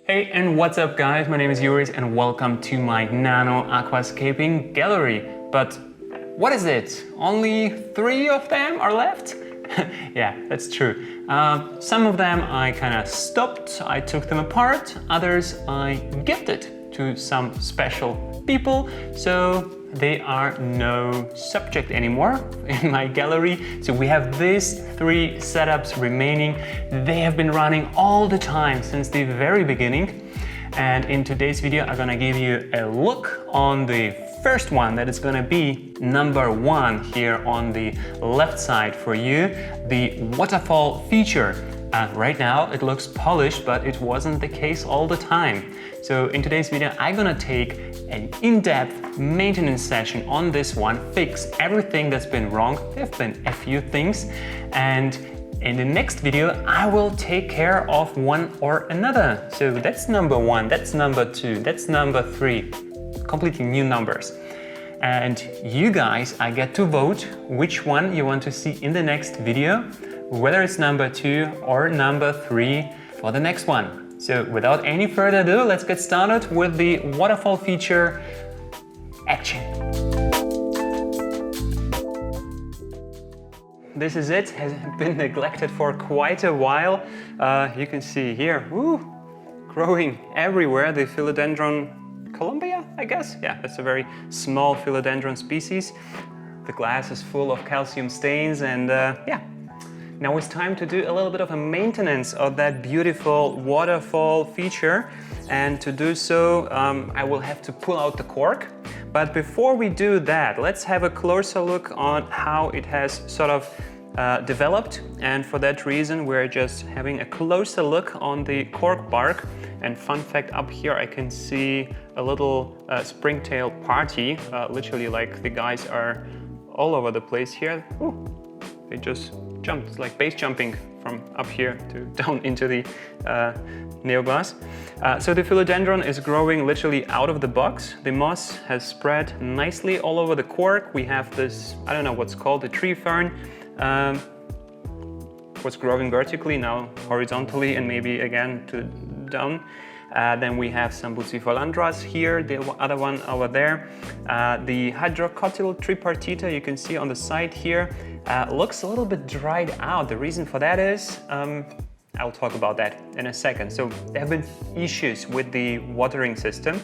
Hey, and what's up guys? My name is Juris and welcome to my nano aquascaping gallery. But what is it? Only 3 of them are left? Yeah, that's true. Some of them I kind of stopped, I took them apart, others I gifted to some special people, so they are no subject anymore in my gallery. So we have these 3 setups remaining. They have been running all the time since the very beginning. And in today's video, I'm gonna give you a look on the first one that is gonna be number 1 here on the left side for you, the waterfall feature. Right now it looks polished, but it wasn't the case all the time. So in today's video, I'm gonna take an in-depth maintenance session on this one, fix everything that's been wrong. There have been a few things, and in the next video, I will take care of one or another. So that's number 1, that's number 2, that's number 3. Completely new numbers. And you guys, I get to vote which one you want to see in the next video, whether it's number 2 or number 3 for the next one. So without any further ado, let's get started with the waterfall feature action. This is it, has been neglected for quite a while. You can see here, growing everywhere, the Philodendron Kolumbien, I guess? Yeah, that's a very small Philodendron species. The glass is full of calcium stains and yeah. Now it's time to do a little bit of a maintenance of that beautiful waterfall feature. And to do so, I will have to pull out the cork. But before we do that, let's have a closer look on how it has sort of developed. And for that reason, we're just having a closer look on the cork bark. And fun fact, up here I can see a little springtail party. Literally, like, the guys are all over the place here. Ooh, they just jumped. It's like base jumping from up here to down into the Neo Glass. So the Philodendron is growing literally out of the box. The moss has spread nicely all over the cork. We have this, I don't know what's called, the tree fern. Was growing vertically, now horizontally, and maybe again to down. Then we have some Bucephalandras here, the other one over there. The Hydrocotyle tripartita, you can see on the side here, looks a little bit dried out. The reason for that is, I'll talk about that in a second. So there have been issues with the watering system.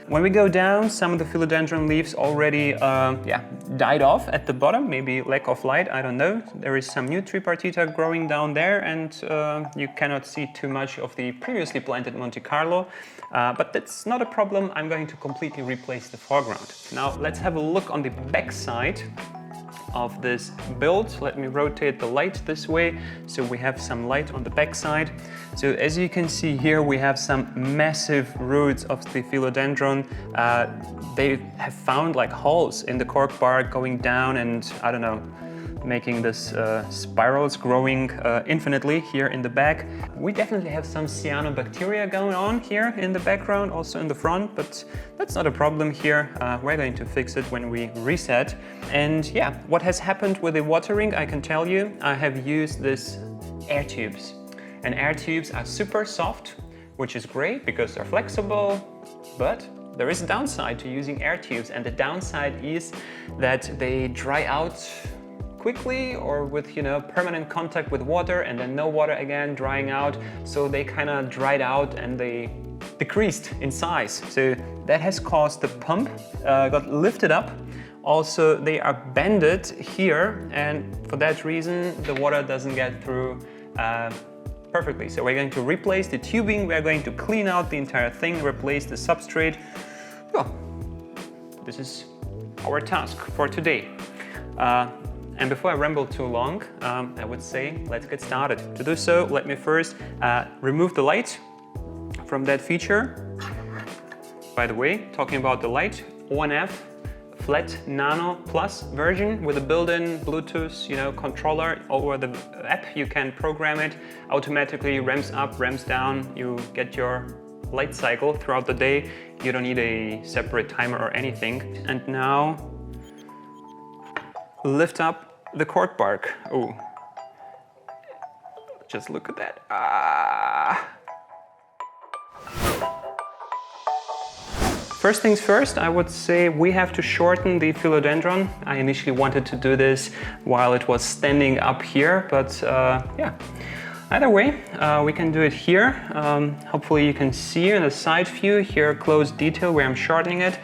When we go down, some of the Philodendron leaves already died off at the bottom, maybe lack of light, I don't know. There is some new tripartita growing down there, and you cannot see too much of the previously planted Monte Carlo, but that's not a problem. I'm going to completely replace the foreground. Now let's have a look on the back side of this build. Let me rotate the light this way so we have some light on the back side. So as you can see here, we have some massive roots of the Philodendron. They have found like holes in the cork bark going down, and I don't know, making this spirals growing infinitely here in the back. We definitely have some cyanobacteria going on here in the background, also in the front, but that's not a problem here. We're going to fix it when we reset. And yeah, what has happened with the watering, I can tell you. I have used this air tubes, and air tubes are super soft, which is great because they're flexible, but there is a downside to using air tubes, and the downside is that they dry out quickly, or with, you know, permanent contact with water, and then no water again, drying out. So they kind of dried out and they decreased in size. So that has caused the pump got lifted up. Also, they are bended here, and for that reason, the water doesn't get through perfectly. So we're going to replace the tubing. We're going to clean out the entire thing, replace the substrate. Well, this is our task for today. And before I ramble too long, I would say let's get started. To do so, let me first remove the light from that feature. By the way, talking about the light, ONF Flat Nano Plus version with a built-in Bluetooth, you know, controller. Over the app, you can program it automatically, ramps up, ramps down. You get your light cycle throughout the day. You don't need a separate timer or anything. And now, lift up the cork bark. Oh, just look at that. First things first, I would say we have to shorten the philodendron. I initially wanted to do this while it was standing up here, but yeah. Either way, we can do it here. Hopefully you can see in the side view here, close detail where I'm shortening it.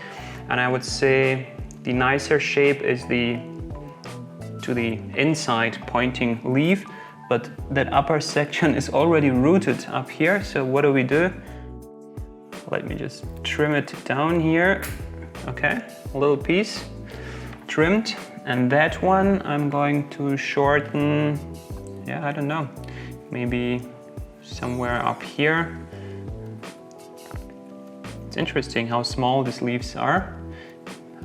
And I would say the nicer shape is to the inside pointing leaf, but that upper section is already rooted up here. So what do? Let me just trim it down here. Okay, a little piece trimmed. And that one I'm going to shorten, yeah, I don't know, maybe somewhere up here. It's interesting how small these leaves are.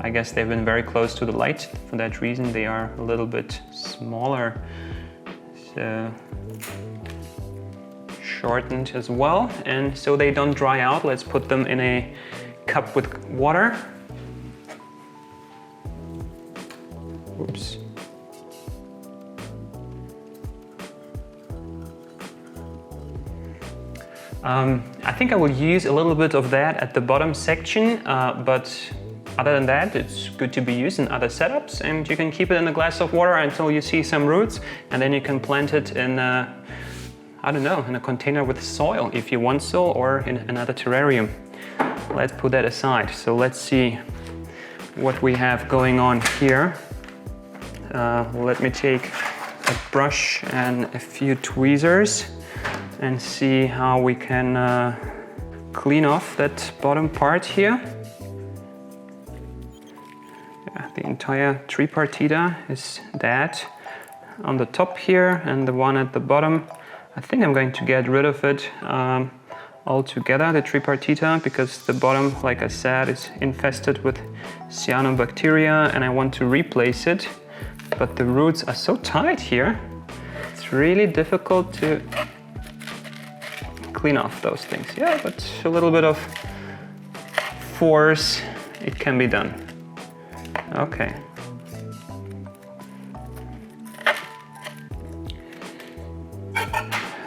I guess they've been very close to the light. For that reason, they are a little bit smaller. So, shortened as well. And so they don't dry out, let's put them in a cup with water. Oops. I think I will use a little bit of that at the bottom section, but other than that, it's good to be used in other setups, and you can keep it in a glass of water until you see some roots, and then you can plant it in I don't know, in a container with soil if you want so, or in another terrarium. Let's put that aside. So let's see what we have going on here. Let me take a brush and a few tweezers and see how we can clean off that bottom part here. Yeah, the entire tripartita is that on the top here, and the one at the bottom, I think I'm going to get rid of it altogether, the tripartita, because the bottom, like I said, is infested with cyanobacteria and I want to replace it. But the roots are so tight here, it's really difficult to clean off those things. Yeah, but a little bit of force, it can be done. Okay.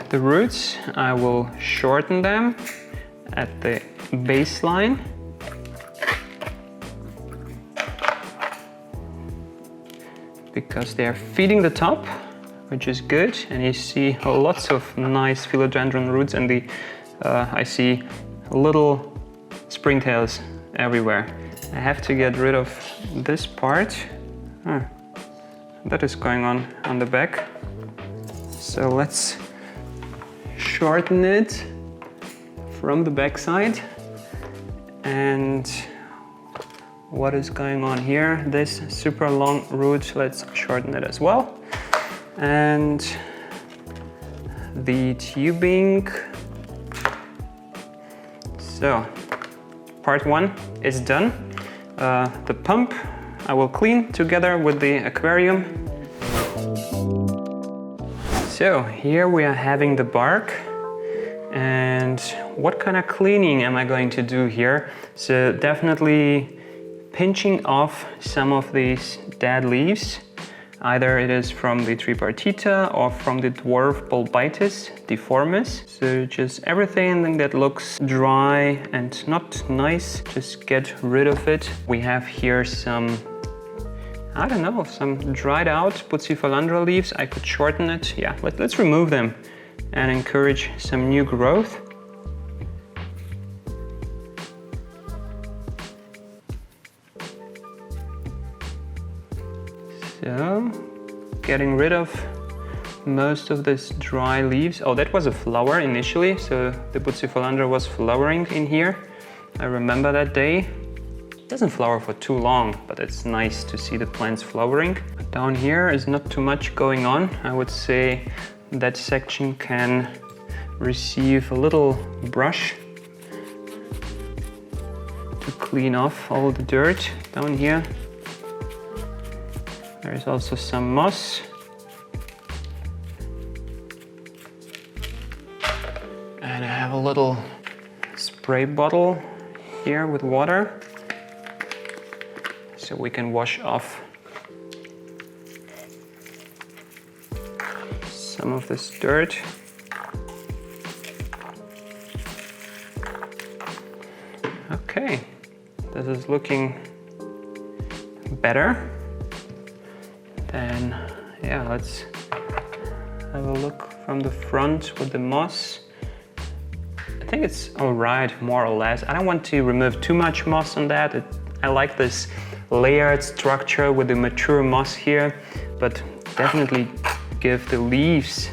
The roots, I will shorten them at the baseline. Because they are feeding the top, which is good, and you see lots of nice philodendron roots, and I see little springtails everywhere. I have to get rid of this part. That is going on the back. So let's shorten it from the back side. And what is going on here? This super long root, let's shorten it as well. And the tubing. So part one is done. The pump I will clean together with the aquarium. So here we are having the bark. And what kind of cleaning am I going to do here? So definitely pinching off some of these dead leaves. Either it is from the tripartita or from the dwarf Bolbitis, difformis. So just everything that looks dry and not nice, just get rid of it. We have here some, I don't know, some dried out Bucephalandra leaves. I could shorten it. Yeah, let's remove them and encourage some new growth. So, getting rid of most of this dry leaves. Oh, that was a flower initially, so the Bucephalandra was flowering in here. I remember that day. It doesn't flower for too long, but it's nice to see the plants flowering. Down here is not too much going on. I would say that section can receive a little brush to clean off all the dirt down here. There is also some moss. And I have a little spray bottle here with water, so we can wash off some of this dirt. Okay, this is looking better. Then, yeah, let's have a look from the front with the moss. I think it's all right, more or less. I don't want to remove too much moss on that. I like this layered structure with the mature moss here, but definitely give the leaves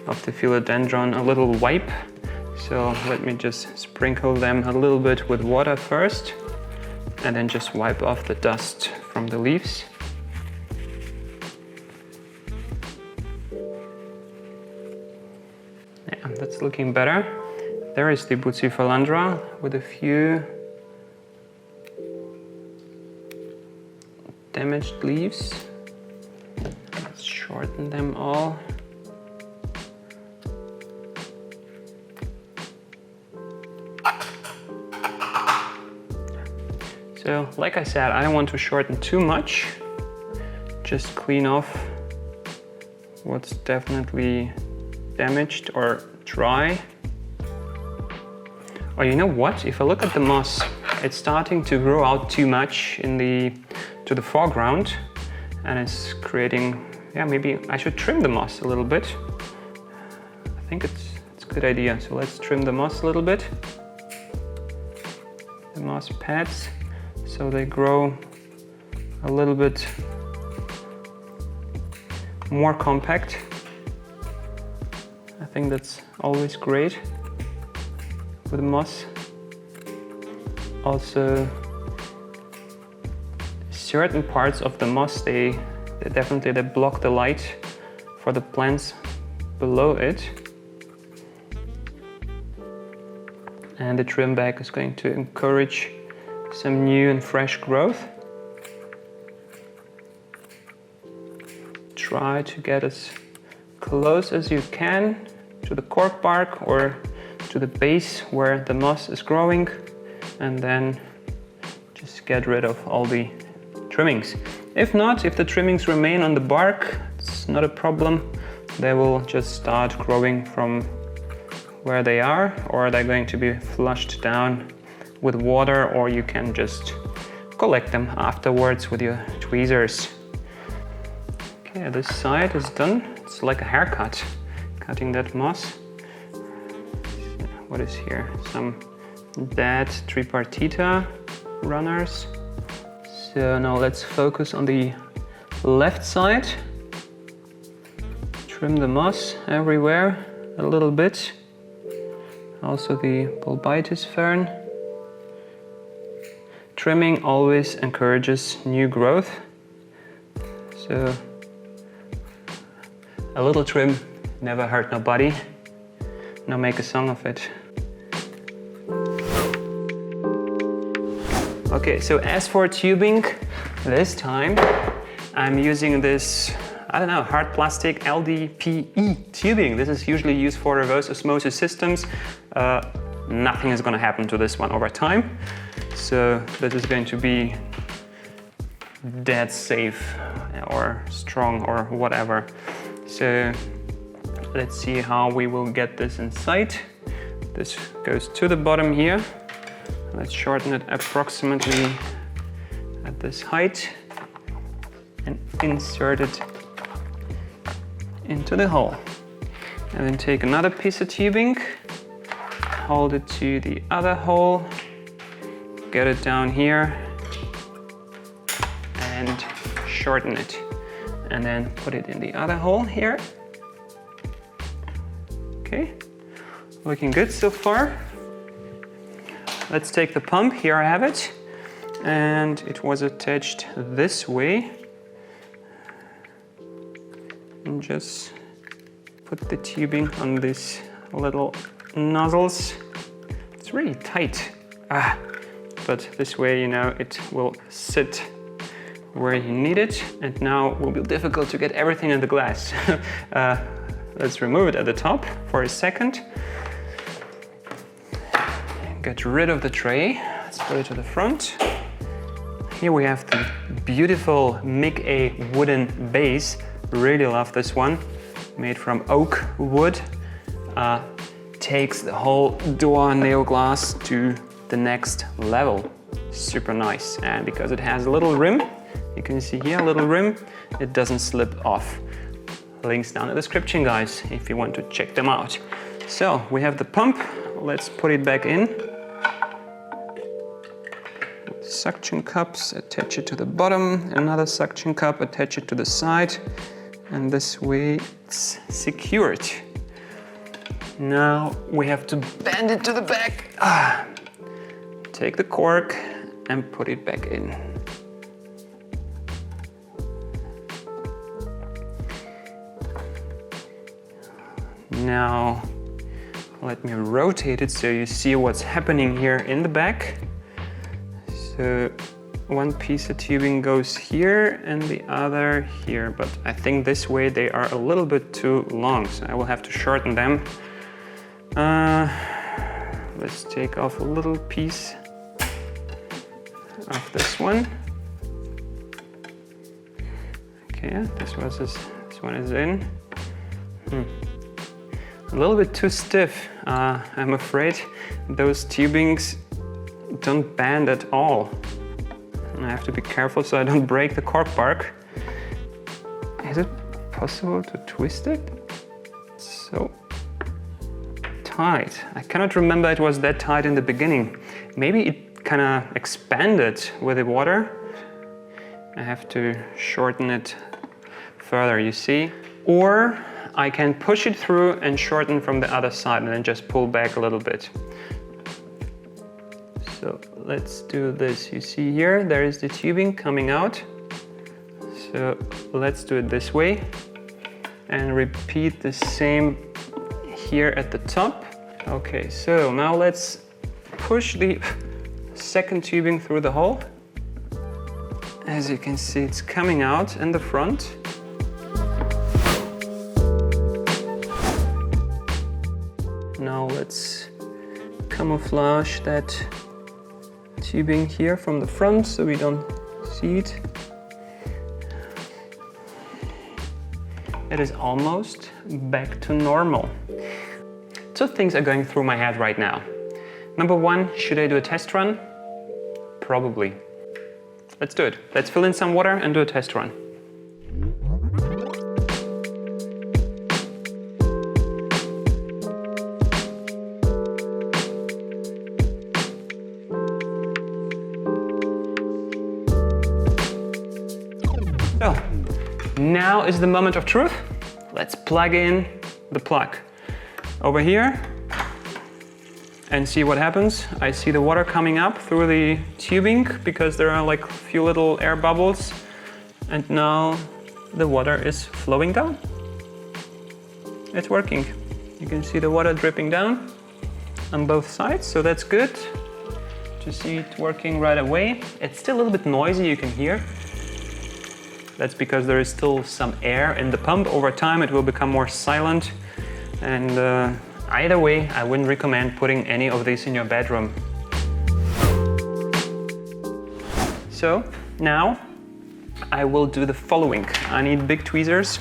of the philodendron a little wipe. So let me just sprinkle them a little bit with water first, and then just wipe off the dust from the leaves. Yeah, that's looking better. There is the Bucephalandra with a few damaged leaves. Let's shorten them all. So, like I said, I don't want to shorten too much. Just clean off what's definitely damaged or dry. Or you know what? If I look at the moss, it's starting to grow out too much to the foreground, and it's creating, yeah, maybe I should trim the moss a little bit. I think it's a good idea. So let's trim the moss a little bit. The moss pads, so they grow a little bit more compact. I think that's always great with moss. Also, certain parts of the moss, they definitely block the light for the plants below it. And the trim back is going to encourage some new and fresh growth. Try to get as close as you can to the cork bark or to the base where the moss is growing, and then just get rid of all the trimmings. If not, if the trimmings remain on the bark, it's not a problem. They will just start growing from where they are, or they're going to be flushed down with water, or you can just collect them afterwards with your tweezers. Okay, this side is done. It's like a haircut, cutting that moss. What is here? Some dead tripartita runners. So now let's focus on the left side. Trim the moss everywhere a little bit. Also the Bolbitis fern. Trimming always encourages new growth. So a little trim never hurt nobody. Now make a song of it. Okay, so as for tubing, this time I'm using this, I don't know, hard plastic LDPE tubing. This is usually used for reverse osmosis systems. Nothing is going to happen to this one over time. So this is going to be dead safe or strong or whatever. So let's see how we will get this inside. This goes to the bottom here. Let's shorten it approximately at this height and insert it into the hole. And then take another piece of tubing, hold it to the other hole, get it down here and shorten it. And then put it in the other hole here. Okay, looking good so far. Let's take the pump. Here I have it. And it was attached this way. And just put the tubing on these little nozzles. It's really tight. But this way, you know, it will sit where you need it. And now it will be difficult to get everything in the glass. Let's remove it at the top for a second. Get rid of the tray. Let's put it to the front. Here we have the beautiful mig-A wooden base. Really love this one. Made from oak wood. Takes the whole DOOA Neo Glass to the next level. super nice. And because it has a little rim, you can see here a little rim, it doesn't slip off. Links down in the description, guys, if you want to check them out. So we have the pump, let's put it back in. Suction cups, attach it to the bottom, another suction cup, attach it to the side, and this way it's secured. Now we have to bend it to the back. Take the cork and put it back in. Now let me rotate it so you see what's happening here in the back. So one piece of tubing goes here and the other here, but I think this way they are a little bit too long, so I will have to shorten them. Let's take off a little piece of this one. Okay, this one is in. A little bit too stiff. I'm afraid those tubings don't bend at all. I have to be careful so I don't break the cork bark. Is it possible to twist it? So tight. I cannot remember it was that tight in the beginning. Maybe it kind of expanded with the water. I have to shorten it further, you see. Or I can push it through and shorten from the other side and then just pull back a little bit. So let's do this. You see here, there is the tubing coming out. So let's do it this way and repeat the same here at the top. Okay, so now let's push the second tubing through the hole. As you can see, it's coming out in the front. Now let's camouflage that tubing here from the front so we don't see it. It is almost back to normal. Two things are going through my head right now. Number one, should I do a test run? Probably. Let's do it. Let's fill in some water and do a test run. So, now is the moment of truth. Let's plug in the plug over here and see what happens. I see the water coming up through the tubing because there are like a few little air bubbles, and now the water is flowing down. It's working. You can see the water dripping down on both sides, so that's good to see it working right away. It's still a little bit noisy, you can hear. That's because there is still some air in the pump. Over time it will become more silent, and either way I wouldn't recommend putting any of these in your bedroom. So now I will do the following. I need big tweezers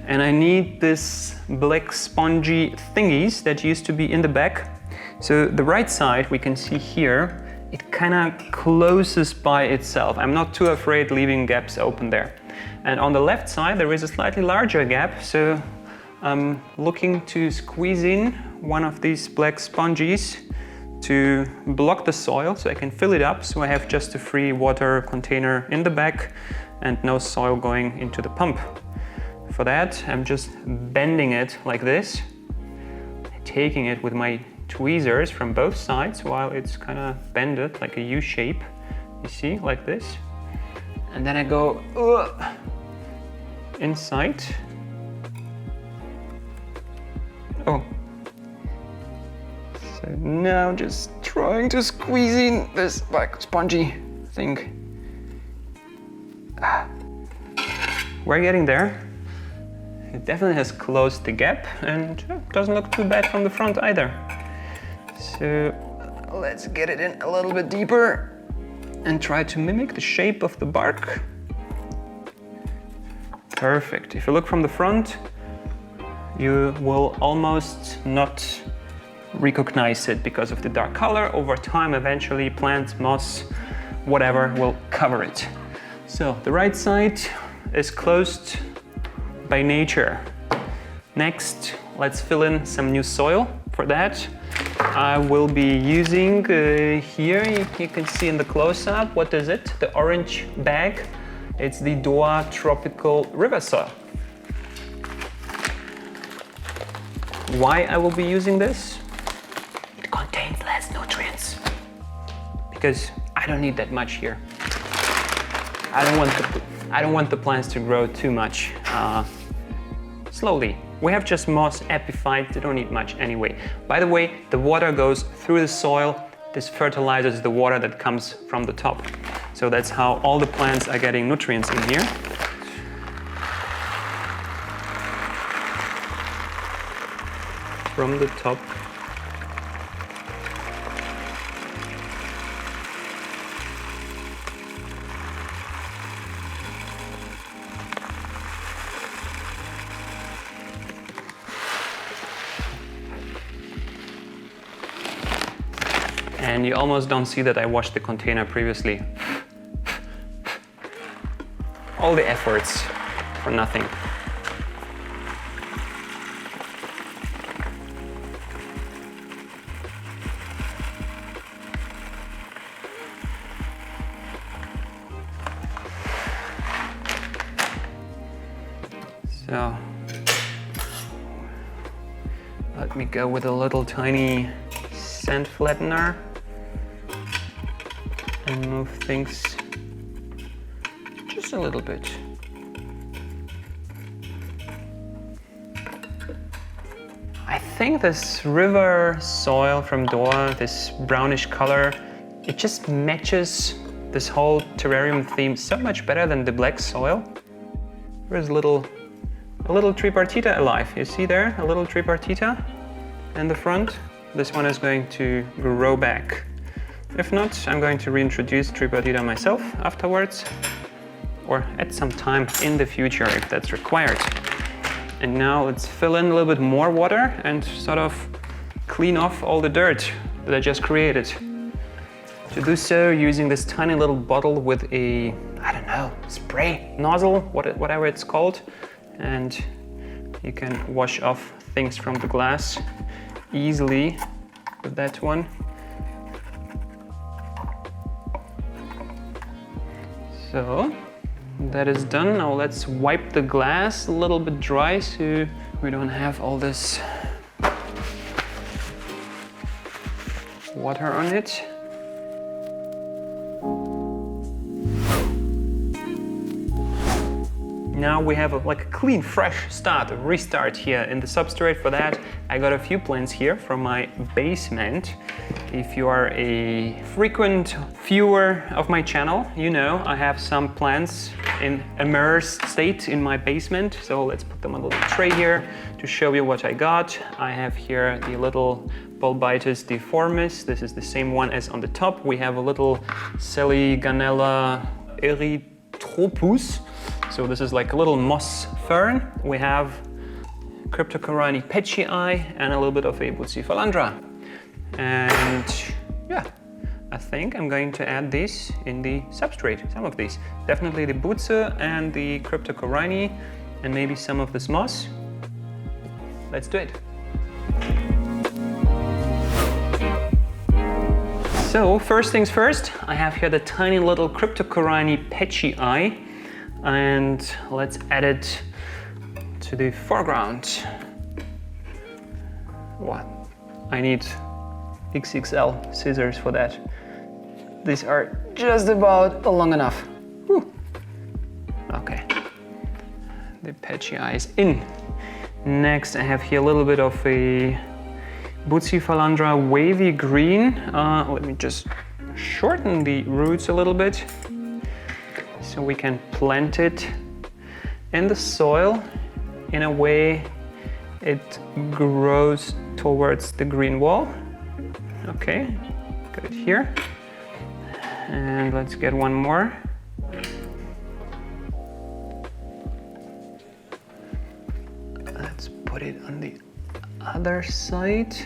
and I need this black spongy thingies that used to be in the back. So the right side we can see here, it kind of closes by itself. I'm not too afraid leaving gaps open there. And on the left side there is a slightly larger gap, so I'm looking to squeeze in one of these black sponges to block the soil so I can fill it up, so I have just a free water container in the back and no soil going into the pump. For that I'm just bending it like this, taking it with my tweezers from both sides while it's kind of bended like a U shape, you see, like this. And then I go inside. Oh. So now just trying to squeeze in this black spongy thing. We're getting there. It definitely has closed the gap and doesn't look too bad from the front either. So let's get it in a little bit deeper and try to mimic the shape of the bark. Perfect. If you look from the front, you will almost not recognize it because of the dark color. Over time, eventually, plants, moss, whatever will cover it. So the right side is closed by nature. Next, let's fill in some new soil. For that, I will be using here, you can see in the close-up, what is it? The orange bag. It's the DOOA Tropical Riversoil. Why I will be using this? It contains less nutrients. Because I don't need that much here. I don't want the plants to grow too much slowly. We have just moss, epiphyte, they don't need much anyway. By the way, the water goes through the soil. This fertilizes the water that comes from the top. So that's how all the plants are getting nutrients in here. From the top. And you almost don't see that I washed the container previously. All the efforts for nothing. So let me go with a little tiny sand flattener and move things just a little bit. I think this river soil from DOOA, this brownish color, it just matches this whole terrarium theme so much better than the black soil. There's a little tripartita alive. You see there, a little tripartita in the front. This one is going to grow back. If not, I'm going to reintroduce tripartita myself afterwards, or at some time in the future if that's required. And now let's fill in a little bit more water and sort of clean off all the dirt that I just created. To do so, using this tiny little bottle with a, I don't know, spray nozzle, whatever it's called. And you can wash off things from the glass easily with that one. So that is done. Now let's wipe the glass a little bit dry so we don't have all this water on it. Now we have a clean, fresh start, a restart here in the substrate. For that, I got a few plants here from my basement. If you are a frequent viewer of my channel, you know I have some plants in immersed state in my basement. So let's put them on a little tray here to show you what I got. I have here the little Bolbitis difformis. This is the same one as on the top. We have a little Seliganella erythropus. So this is like a little moss fern. We have Cryptocorini petii and a little bit of a Bucephalandra. And yeah, I think I'm going to add these in the substrate, some of these. Definitely the Buce and the Cryptocorini and maybe some of this moss. Let's do it. So first things first, I have here the tiny little Cryptocorini petii. And let's add it to the foreground. What? I need XXL scissors for that. These are just about long enough. Whew. Okay. The petii is in. Next, I have here a little bit of a Bucephalandra wavy green. Let me just shorten the roots a little bit, so we can plant it in the soil in a way it grows towards the green wall. Okay, got it here. And let's get one more. Let's put it on the other side.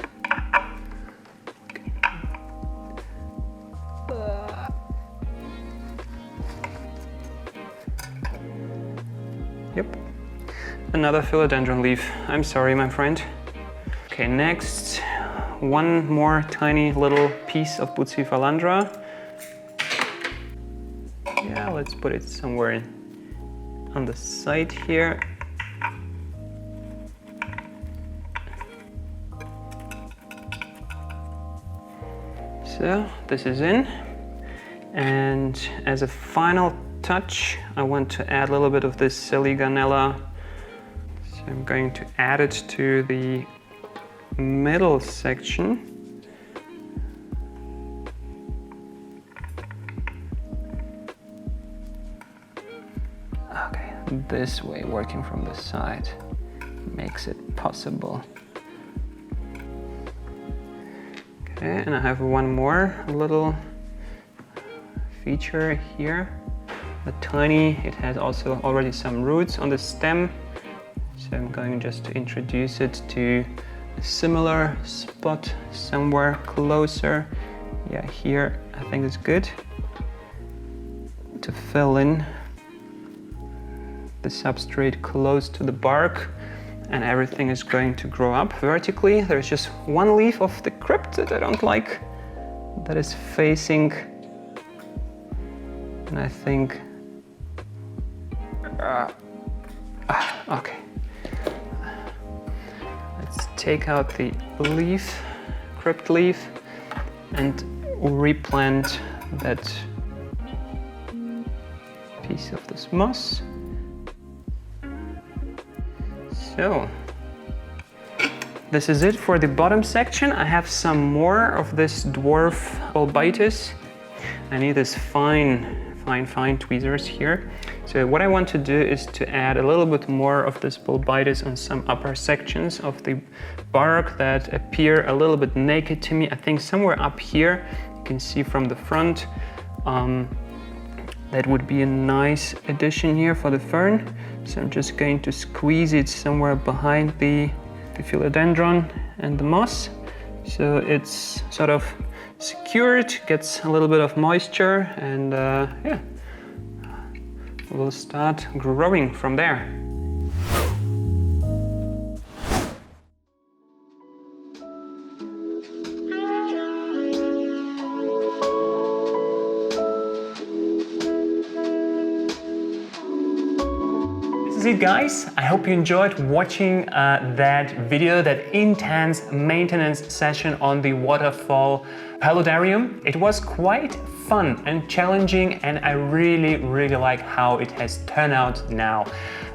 another philodendron leaf. I'm sorry, my friend. Okay, next, one more tiny little piece of Bucephalandra. Yeah, let's put it somewhere on the side here. So this is in, and as a final touch, I want to add a little bit of this Seliganella. So I'm going to add it to the middle section. Okay, this way, working from the side, makes it possible. Okay, and I have one more little feature here, a tiny, it has also already some roots on the stem, so I'm going just to introduce it to a similar spot somewhere closer. Yeah, here I think it's good to fill in the substrate close to the bark, and everything is going to grow up vertically. There's just one leaf of the crypt that I don't like, that is facing, and I think, okay. Let's take out the leaf, crypt leaf, and replant that piece of this moss. So, this is it for the bottom section. I have some more of this dwarf Bolbitis. I need this fine tweezers here. So what I want to do is to add a little bit more of this Bolbitis on some upper sections of the bark that appear a little bit naked to me. I think somewhere up here, you can see from the front, that would be a nice addition here for the fern. So I'm just going to squeeze it somewhere behind the philodendron and the moss. So it's sort of secured, gets a little bit of moisture, and yeah, we'll start growing from there. This is it, guys. I hope you enjoyed watching that video, that intense maintenance session on the waterfall paludarium. It was quite fun and challenging, and I really like how it has turned out now.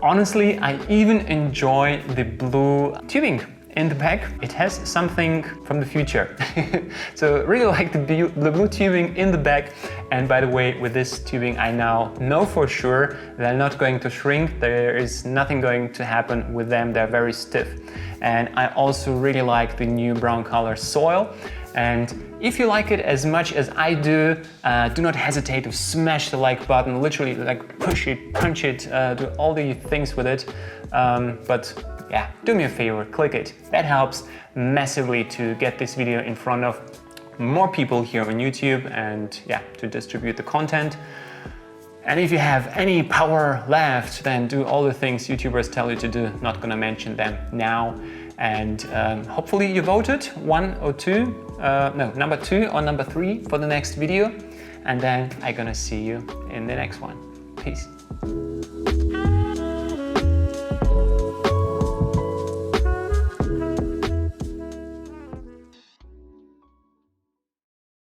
Honestly, I even enjoy the blue tubing in the back. It has something from the future. So really like the blue tubing in the back. And by the way, with this tubing, I now know for sure they're not going to shrink. There is nothing going to happen with them. They're very stiff. And I also really like the new brown color soil. And if you like it as much as I do not hesitate to smash the like button, literally like push it, punch it, do all the things with it. But yeah, do me a favor, click it. That helps massively to get this video in front of more people here on YouTube, and yeah, to distribute the content. And if you have any power left, then do all the things YouTubers tell you to do. Not gonna mention them now. And hopefully you voted number 2 or number 3 for the next video. And then I'm gonna see you in the next one. Peace.